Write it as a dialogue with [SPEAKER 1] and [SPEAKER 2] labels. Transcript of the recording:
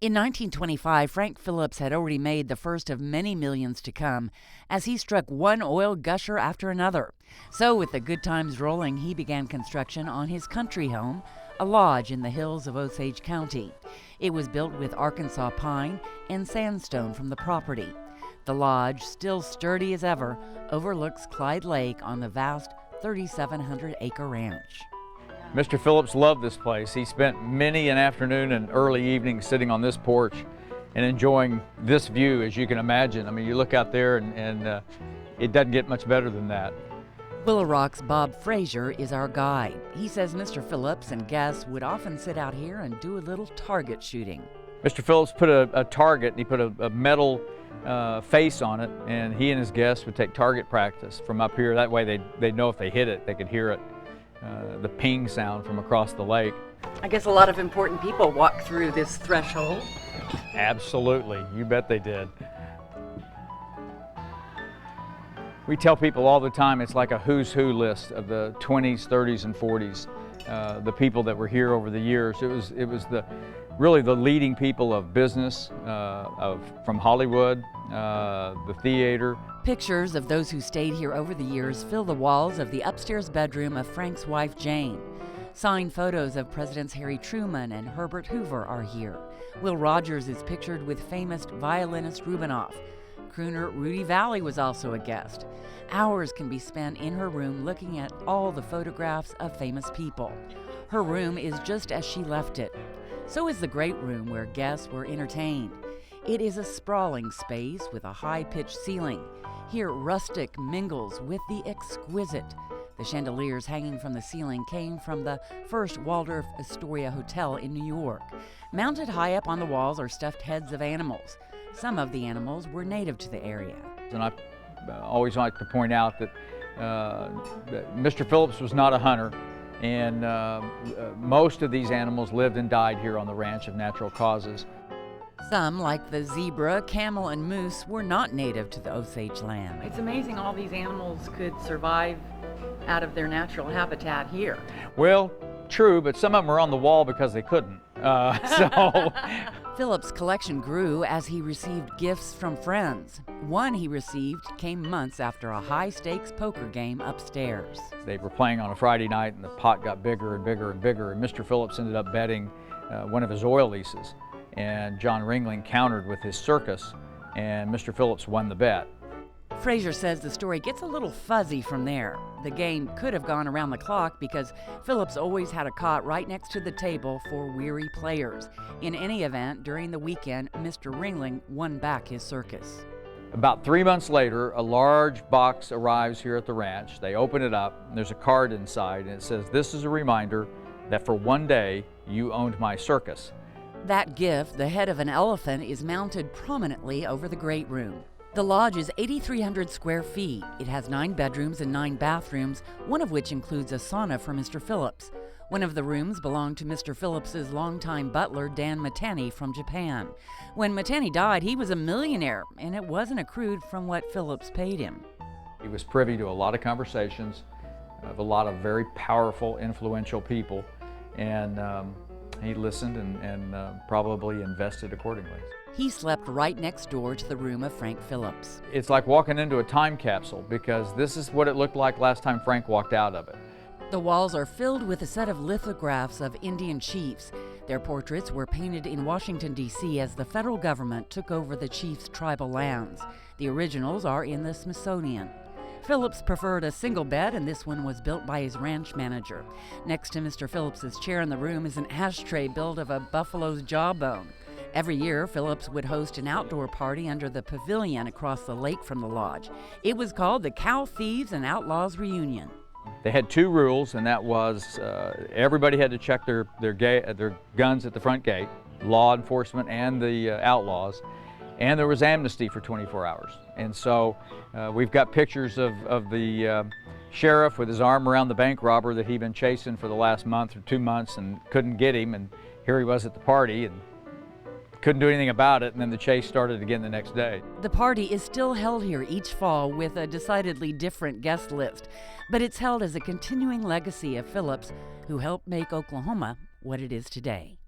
[SPEAKER 1] In 1925, Frank Phillips had already made the first of many millions to come as he struck one oil gusher after another. So, with the good times rolling, he began construction on his country home, a lodge in the hills of Osage County. It was built with Arkansas pine and sandstone from the property. The lodge, still sturdy as ever, overlooks Clyde Lake on the vast 3,700-acre ranch.
[SPEAKER 2] Mr. Phillips loved this place. He spent many an afternoon and early evening sitting on this porch and enjoying this view, as you can imagine. I mean, you look out there and it doesn't get much better than that.
[SPEAKER 1] Woolaroc's Bob Frazier is our guide. He says Mr. Phillips and guests would often sit out here and do a little target shooting.
[SPEAKER 2] Mr. Phillips put a target, and he put a metal face on it, and he and his guests would take target practice from up here. That way they'd know if they hit it, they could hear it. The ping sound from across the lake.
[SPEAKER 1] I guess a lot of important people walk through this threshold.
[SPEAKER 2] Absolutely, you bet they did. We tell people all the time it's like a who's who list of the 20s, 30s, and 40s. The people that were here over the years. It was really the leading people of business, from Hollywood, the theater.
[SPEAKER 1] Pictures of those who stayed here over the years fill the walls of the upstairs bedroom of Frank's wife, Jane. Signed photos of Presidents Harry Truman and Herbert Hoover are here. Will Rogers is pictured with famous violinist Rubinoff. Crooner Rudy Valley was also a guest. Hours can be spent in her room looking at all the photographs of famous people. Her room is just as she left it. So is the great room where guests were entertained. It is a sprawling space with a high-pitched ceiling. Here, rustic mingles with the exquisite. The chandeliers hanging from the ceiling came from the first Waldorf Astoria Hotel in New York. Mounted high up on the walls are stuffed heads of animals. Some of the animals were native to the area.
[SPEAKER 2] And I always like to point out that Mr. Phillips was not a hunter, and most of these animals lived and died here on the ranch of natural causes.
[SPEAKER 1] Some, like the zebra, camel, and moose, were not native to the Osage land. It's amazing all these animals could survive out of their natural habitat here.
[SPEAKER 2] Well, true, but some of them were on the wall because they couldn't.
[SPEAKER 1] Phillips' collection grew as he received gifts from friends. One he received came months after a high-stakes poker game upstairs.
[SPEAKER 2] They were playing on a Friday night, and the pot got bigger and bigger and bigger, and Mr. Phillips ended up betting one of his oil leases. And John Ringling countered with his circus, and Mr. Phillips won the bet.
[SPEAKER 1] Frazier says the story gets a little fuzzy from there. The game could have gone around the clock because Phillips always had a cot right next to the table for weary players. In any event, during the weekend, Mr. Ringling won back his circus.
[SPEAKER 2] About 3 months later, a large box arrives here at the ranch. They open it up, and there's a card inside, and it says, "This is a reminder that for one day you owned my circus."
[SPEAKER 1] That gift, the head of an elephant, is mounted prominently over the great room. The lodge is 8,300 square feet. It has 9 bedrooms and 9 bathrooms, one of which includes a sauna for Mr. Phillips. One of the rooms belonged to Mr. Phillips's longtime butler, Dan Matani, from Japan. When Matani died, he was a millionaire, and it wasn't accrued from what Phillips paid him.
[SPEAKER 2] He was privy to a lot of conversations of a lot of very powerful, influential people, and he listened and probably invested accordingly.
[SPEAKER 1] He slept right next door to the room of Frank Phillips.
[SPEAKER 2] It's like walking into a time capsule, because this is what it looked like last time Frank walked out of it.
[SPEAKER 1] The walls are filled with a set of lithographs of Indian chiefs. Their portraits were painted in Washington, D.C. as the federal government took over the chiefs' tribal lands. The originals are in the Smithsonian. Phillips preferred a single bed, and this one was built by his ranch manager. Next to Mr. Phillips's chair in the room is an ashtray built of a buffalo's jawbone. Every year, Phillips would host an outdoor party under the pavilion across the lake from the lodge. It was called the Cow Thieves and Outlaws Reunion.
[SPEAKER 2] They had 2 rules, and that was everybody had to check their guns at the front gate, law enforcement and the outlaws, and there was amnesty for 24 hours. And so we've got pictures of the sheriff with his arm around the bank robber that he'd been chasing for the last month or 2 months and couldn't get him, and here he was at the party and couldn't do anything about it, and then the chase started again the next day.
[SPEAKER 1] The party is still held here each fall with a decidedly different guest list, but it's held as a continuing legacy of Phillips, who helped make Oklahoma what it is today.